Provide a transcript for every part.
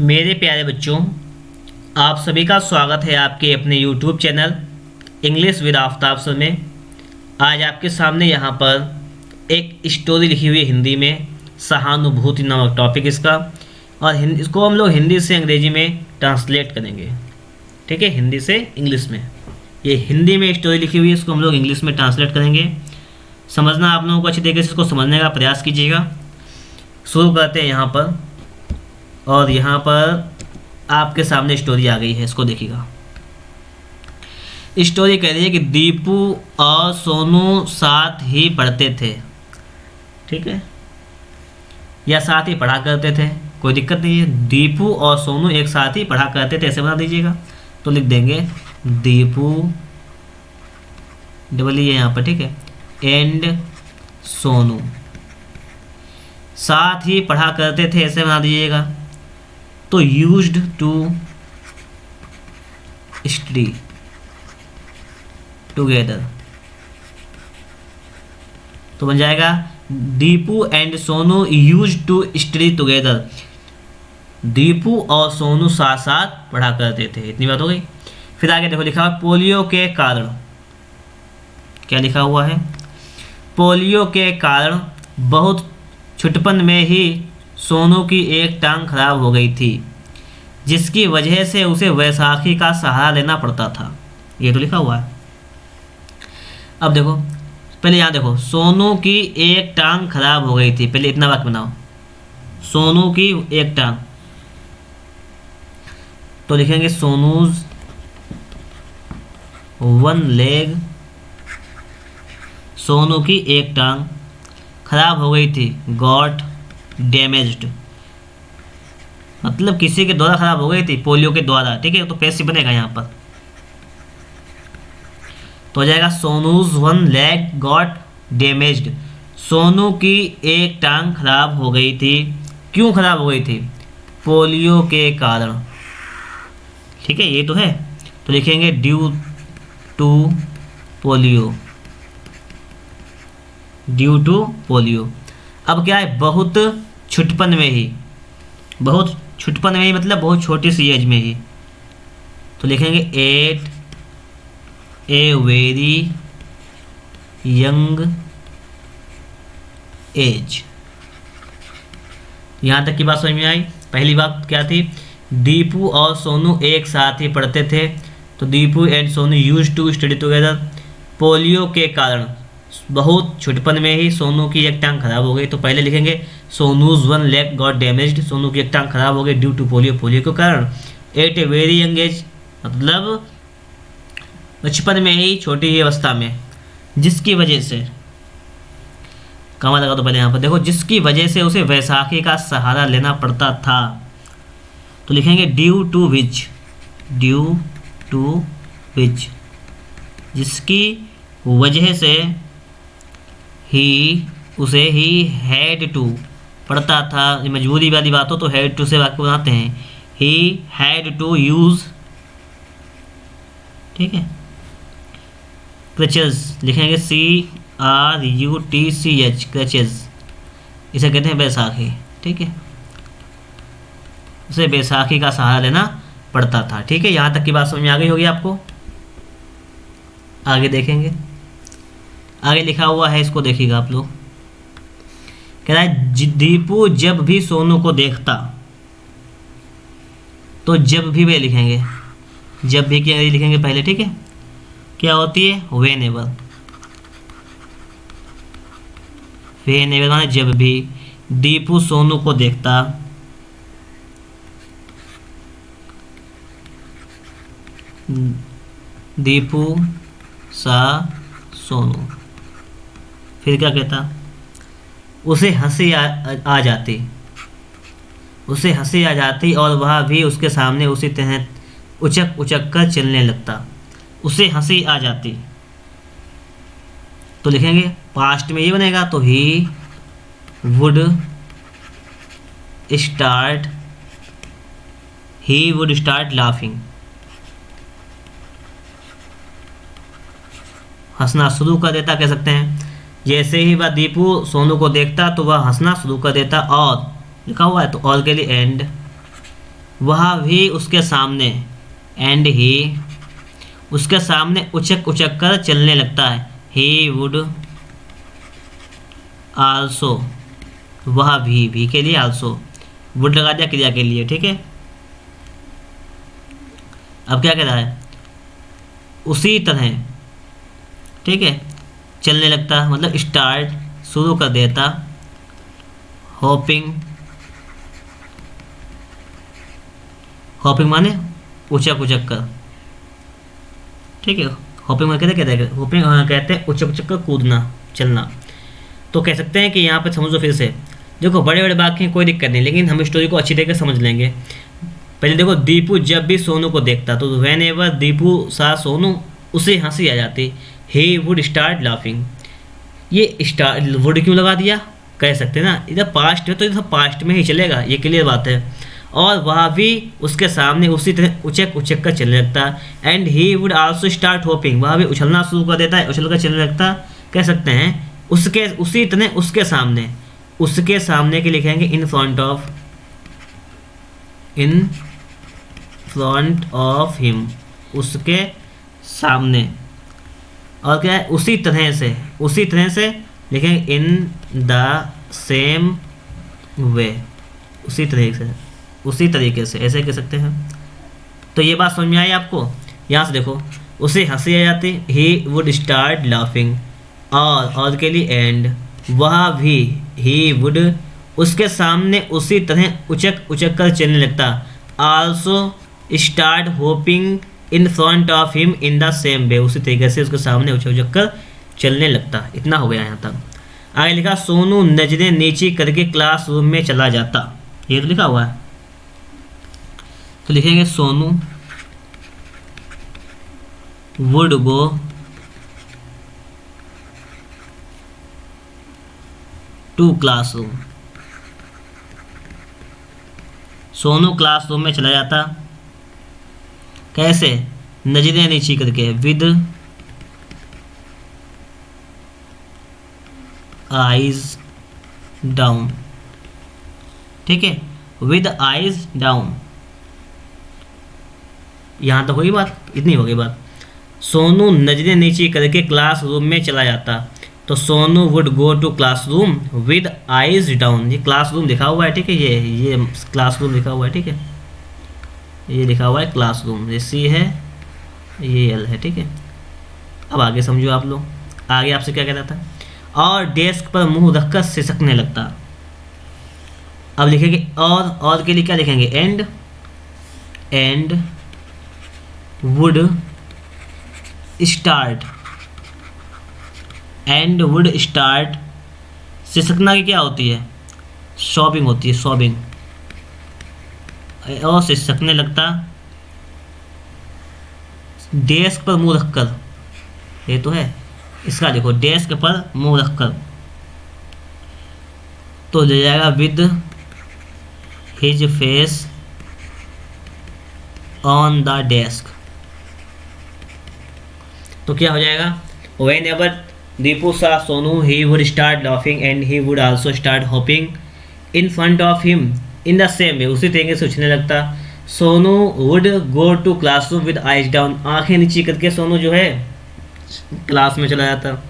मेरे प्यारे बच्चों, आप सभी का स्वागत है आपके अपने YouTube channel English with Aftab sir में। आज आपके सामने यहाँ पर एक स्टोरी लिखी हुई है हिंदी में, सहानुभूति नामक टॉपिक इसका, और इसको हम लोग हिंदी से अंग्रेजी में ट्रांसलेट करेंगे। ठीक है, हिंदी से इंग्लिश में। ये हिंदी में स्टोरी लिखी हुई है, इसको हम लोग इंग्लिश में ट्रांसलेट करेंगे। समझना आप लोगों को अच्छी तरीके से इसको समझने का प्रयास कीजिएगा। शुरू करते हैं यहाँ पर, और यहाँ पर आपके सामने स्टोरी आ गई है, इसको देखिएगा। स्टोरी कह रही है कि दीपू और सोनू साथ ही पढ़ते थे। ठीक है, या साथ ही पढ़ा करते थे, कोई दिक्कत नहीं है। दीपू और सोनू एक साथ ही पढ़ा करते थे, ऐसे बना दीजिएगा। तो लिख देंगे दीपू डबल ई है यहाँ पर, ठीक है, एंड सोनू साथ ही पढ़ा करते थे, ऐसे बना दीजिएगा। तो यूज्ड टू स्टडी टुगेदर, तो बन जाएगा Deepu and Sonu used to study together. Deepu और सोनू साथ साथ पढ़ा करते थे, इतनी बात हो गई। फिर आगे देखो, लिखा हुआ पोलियो के कारण। क्या लिखा हुआ है? पोलियो के कारण बहुत छुटपन में ही सोनू की एक टांग खराब हो गई थी, जिसकी वजह से उसे वैसाखी का सहारा लेना पड़ता था। ये तो लिखा हुआ है। अब देखो, पहले यहाँ देखो, सोनू की एक टांग खराब हो गई थी। पहले इतना वाक्य बनाओ, सोनू की एक टांग। तो लिखेंगे सोनूज वन लेग, सोनू की एक टांग खराब हो गई थी, गॉट डैमेज्ड, मतलब किसी के द्वारा खराब हो गई थी, पोलियो के द्वारा। ठीक है, तो पैसिव बनेगा यहाँ पर, तो हो जाएगा Sonu's one leg got damaged. Sonu की एक टांग खराब हो गई थी। क्यों खराब हो गई थी? पोलियो के कारण। ठीक है, ये तो है। तो लिखेंगे due to polio, due to polio. अब क्या है? बहुत छुटपन में ही, बहुत छुटपन में ही मतलब बहुत छोटी सी एज में ही। तो लिखेंगे at a very young age. यहाँ तक की बात समझ में आई। पहली बात क्या थी? दीपू और सोनू एक साथ ही पढ़ते थे, तो Deepu and Sonu used to study together. Polio के कारण बहुत छुटपन में ही सोनू की एक टांग खराब हो गई, तो पहले लिखेंगे Sonu's one leg got damaged. Sonu की एक टांग खराब हो गई ड्यू टू पोलियो, पोलियो के कारण। At a very young age, मतलब बचपन में ही, छोटी ही अवस्था में, जिसकी वजह से, कमा लगा तो पहले यहाँ पर देखो, जिसकी वजह से उसे वैसाखी का सहारा लेना पड़ता था। तो लिखेंगे due to which, due to which, जिसकी वजह से ही, उसे ही हैड टू पढ़ता था। मजबूरी वाली बात हो तो हैड टू से वाक्य बनाते हैं। ही हैड टू यूज, ठीक है, क्रचेस, लिखेंगे CRUTCH, क्रचेस, इसे कहते हैं बैसाखी। ठीक है, उसे बैसाखी का सहारा लेना पड़ता था। ठीक है, यहाँ तक की बात समझ में आ गई होगी आपको। आगे देखेंगे, आगे लिखा हुआ है, इसको देखिएगा आप लोग। कह रहा है दीपू जब भी सोनू को देखता, तो जब भी वे लिखेंगे, जब भी की अंग्रेजी लिखेंगे पहले। ठीक है, क्या होती है? व्हेनेवर, व्हेनेवर माने जब भी दीपू सोनू को देखता, दीपू सा सोनू, फिर क्या कहता? उसे हंसी आ जाती, उसे हंसी आ जाती और वह भी उसके सामने उसी तरह उचक उचक कर चलने लगता। उसे हंसी आ जाती, तो लिखेंगे पास्ट में ये बनेगा, तो ही would start, he would start laughing, हंसना शुरू कर देता, कह सकते हैं। जैसे ही वह दीपू सोनू को देखता तो वह हंसना शुरू कर देता। और लिखा हुआ है तो और के लिए एंड वह भी उसके सामने, एंड ही उसके सामने उचक उचक कर चलने लगता है। ही वुड आल्सो, वह भी के लिए आल्सो, वुड लगा दिया क्रिया के लिए, ठीक है। अब क्या कह रहा है, उसी तरह, ठीक है, चलने लगता मतलब स्टार्ट, शुरू कर देता, हॉपिंग, हॉपिंग माने उचक उचक कर, ठीक है। हॉपिंग में कहते हैं हॉपिंग कहते हैं उचक उचक कर कूदना, चलना। तो कह सकते हैं कि यहाँ पे समझो फिर से, देखो बड़े बड़े वाक्य कोई दिक्कत नहीं, लेकिन हम स्टोरी को अच्छी तरीके से समझ लेंगे। पहले देखो, दीपू जब भी सोनू को देखता तो when ever Deepu saw Sonu, उसे हंसी आ जाती। ही वुड स्टार्ट लाफिंग, ये स्टार्ट वुड क्यों लगा दिया, कह सकते हैं ना, इधर पास्ट है तो इधर पास्ट में ही चलेगा, ये क्लियर बात है। और वह भी उसके सामने उसी तरह उचक उचक कर चलने लगता। And he would also start hopping, वह भी उछलना शुरू कर देता है, उछल कर चलने लगता, कह सकते हैं। उसके उसी तरह उसके सामने, उसके सामने के लिखेंगे इन front of, in front of him, उसके सामने। और क्या है, उसी तरह से, उसी तरह से लिखेंगे इन द सेम वे, उसी तरह से, उसी तरीके से, ऐसे कह सकते हैं। तो ये बात समझ में आई आपको। यहाँ से देखो, उसे हंसी आ जाती, ही वुड स्टार्ट लाफिंग, और के लिए एंड, वह भी, ही वुड उसके सामने उसी तरह उचक उचक कर चलने लगता। Also start hopping in front of him in the same way, उसी तरीके से उसके सामने उचक उचक कर चलने लगता। इतना हो गया यहाँ तक। आगे लिखा, सोनू नजरें नीची करके क्लासरूम में चला जाता, ये तो लिखा हुआ है। तो लिखेंगे Sonu would go to classroom, Sonu classroom में चला जाता, कैसे, नजरें नीची करके, विद आईज डाउन, ठीक है, विद आईज डाउन। यहाँ तक होगी बात, इतनी होगी बात। सोनू नजरें नीची करके क्लासरूम में चला जाता, तो Sonu would go to classroom with eyes down, ये क्लासरूम लिखा हुआ है, ठीक है, ये क्लासरूम लिखा हुआ है, ठीक है, ये लिखा हुआ है क्लासरूम, ये सी है, ये एल है, ठीक है। अब आगे समझो आप लोग, आगे आपसे क्या कहता था, और डेस्क पर मुंह रखकर सिसकने लगता। अब लिखेंगे और के लिए क्या लिखेंगे, and would start, and would start, सिसकना की क्या होती है, सॉबिंग होती है, सॉबिंग, और सिसकने लगता, डेस्क पर मुंह रखकर, ये तो है, इसका देखो, डेस्क पर मुंह रखकर, तो ले जाएगा with his face on the desk. तो क्या हो जाएगा, whenever Deepu saw Sonu he would start laughing and he would also start hopping in front of him in the same way, उसी तरीके से उछलने लगता। Sonu would go to classroom with eyes down, आंखें नीची करके सोनू जो है क्लास में चला जाता।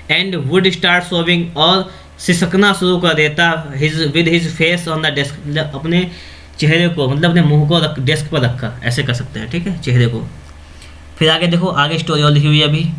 एंड वुड स्टार्ट सोविंग, और सिसकना शुरू कर देता, with his face on the desk, मतलब अपने चेहरे को, मतलब अपने मुंह को डेस्क पर रखकर, ऐसे कर सकते हैं, ठीक है, चेहरे को। फिर आगे देखो, आगे स्टोरी और लिखी हुई है। अभी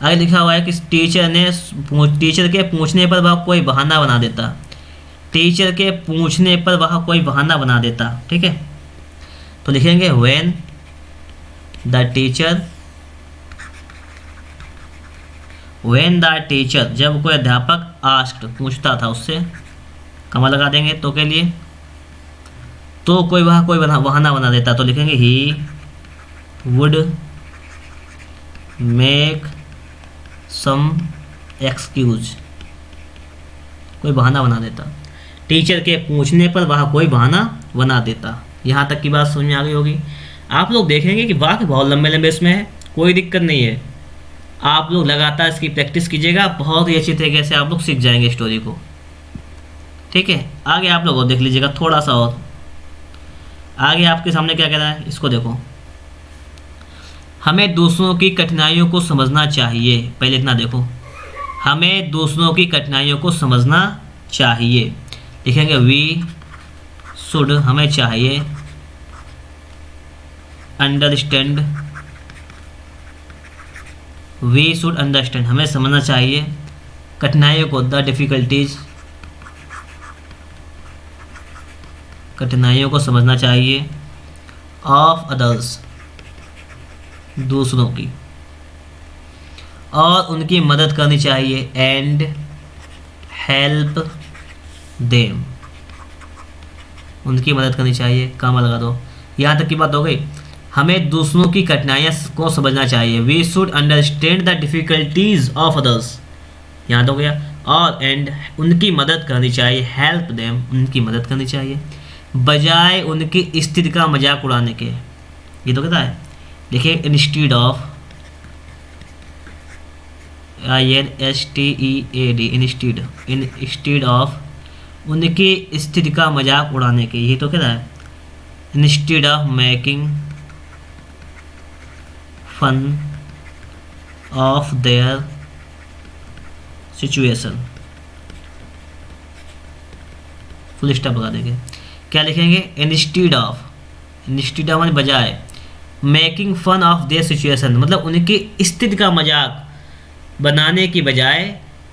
आगे लिखा हुआ है कि टीचर के पूछने पर वह कोई बहाना बना देता, टीचर के पूछने पर वह कोई बहाना बना देता, ठीक है। तो लिखेंगे व्हेन द टीचर, जब कोई अध्यापक आस्क्ड, पूछता था उससे, कमा लगा देंगे तो के लिए, तो कोई बहाना बना देता, तो लिखेंगे he would make some excuse, कोई बहाना बना देता, टीचर के पूछने पर वह कोई बहाना बना देता। यहाँ तक की बात समझ में आ गई होगी। आप लोग देखेंगे कि वाक्य बहुत लंबे लंबे इसमें है, कोई दिक्कत नहीं है, आप लोग लगातार इसकी प्रैक्टिस कीजिएगा, बहुत ही अच्छी तरीके से आप लोग सीख जाएंगे स्टोरी को, ठीक है। आगे आप लोग और देख लीजिएगा थोड़ा सा और। आगे आपके सामने क्या कह रहा है, इसको देखो। हमें दूसरों की कठिनाइयों को समझना चाहिए। पहले इतना देखो, हमें दूसरों की कठिनाइयों को समझना चाहिए। लिखेंगे वी शुड, हमें चाहिए, अंडरस्टैंड, वी शुड अंडरस्टैंड, हमें समझना चाहिए कठिनाइयों को, द डिफ़िकल्टीज, कठिनाइयों को समझना चाहिए, ऑफ अदर्स, दूसरों की, और उनकी मदद करनी चाहिए, एंड हेल्प देम, उनकी मदद करनी चाहिए, काम लगा दो। यहाँ तक की बात हो गई। हमें दूसरों की कठिनाइयाँ को समझना चाहिए, we should understand the difficulties of others, यहाँ तो हो गया, और एंड उनकी मदद करनी चाहिए, हेल्प देम, उनकी मदद करनी चाहिए, बजाय उनकी स्थिति का मजाक उड़ाने के। ये तो कहता है, देखिए instead of, INSTEAD, instead of उनकी स्थिति का मजाक उड़ाने के, यही तो कहता है, instead of making fun of their situation, full stop लगा देंगे। क्या लिखेंगे, इंस्टीड ऑफ, इंस्टीड ऑफ माने बजाय, making fun of their situation मतलब उनकी स्थिति का मजाक बनाने की बजाय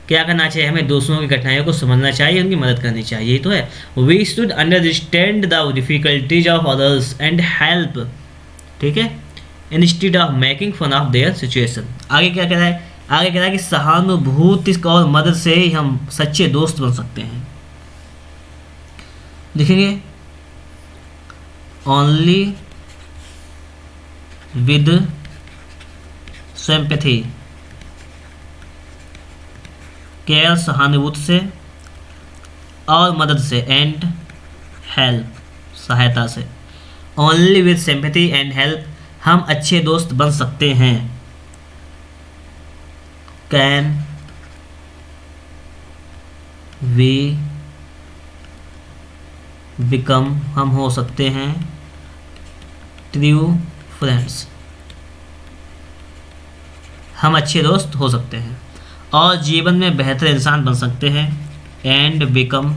क्या करना चाहिए, हमें दूसरों की कठिनाइयों को समझना चाहिए, उनकी मदद करनी चाहिए। ये तो है, we should understand the difficulties of others and help, ठीक है, instead of making fun of their situation. आगे क्या कह रहा है, आगे कह रहा है कि सहानुभूति और मदद से ही हम सच्चे दोस्त बन सकते हैं। लिखेंगे ओनली विद सिंपैथी, केयर सहानुभूति से और मदद से, एंड हेल्प सहायता से, only with sympathy and help हम अच्छे दोस्त बन सकते हैं, कैन वी बिकम हम हो सकते हैं, ट्रू फ्रेंड्स हम अच्छे दोस्त हो सकते हैं, और जीवन में बेहतर इंसान बन सकते हैं, and become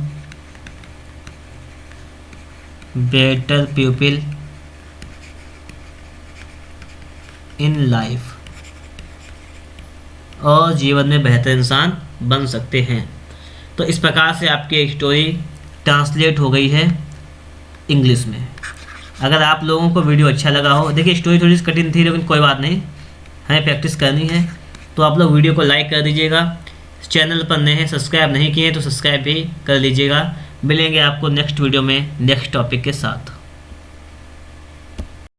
better people in life और जीवन में बेहतर इंसान बन सकते हैं। तो इस प्रकार से आपकी स्टोरी ट्रांसलेट हो गई है इंग्लिश में। अगर आप लोगों को वीडियो अच्छा लगा हो, देखिए स्टोरी थोड़ी सी कठिन थी लेकिन कोई बात नहीं, हमें प्रैक्टिस करनी है, तो आप लोग वीडियो को लाइक कर दीजिएगा। चैनल पर नए हैं, सब्सक्राइब नहीं किए तो सब्सक्राइब भी कर लीजिएगा। मिलेंगे आपको नेक्स्ट वीडियो में नेक्स्ट टॉपिक के साथ।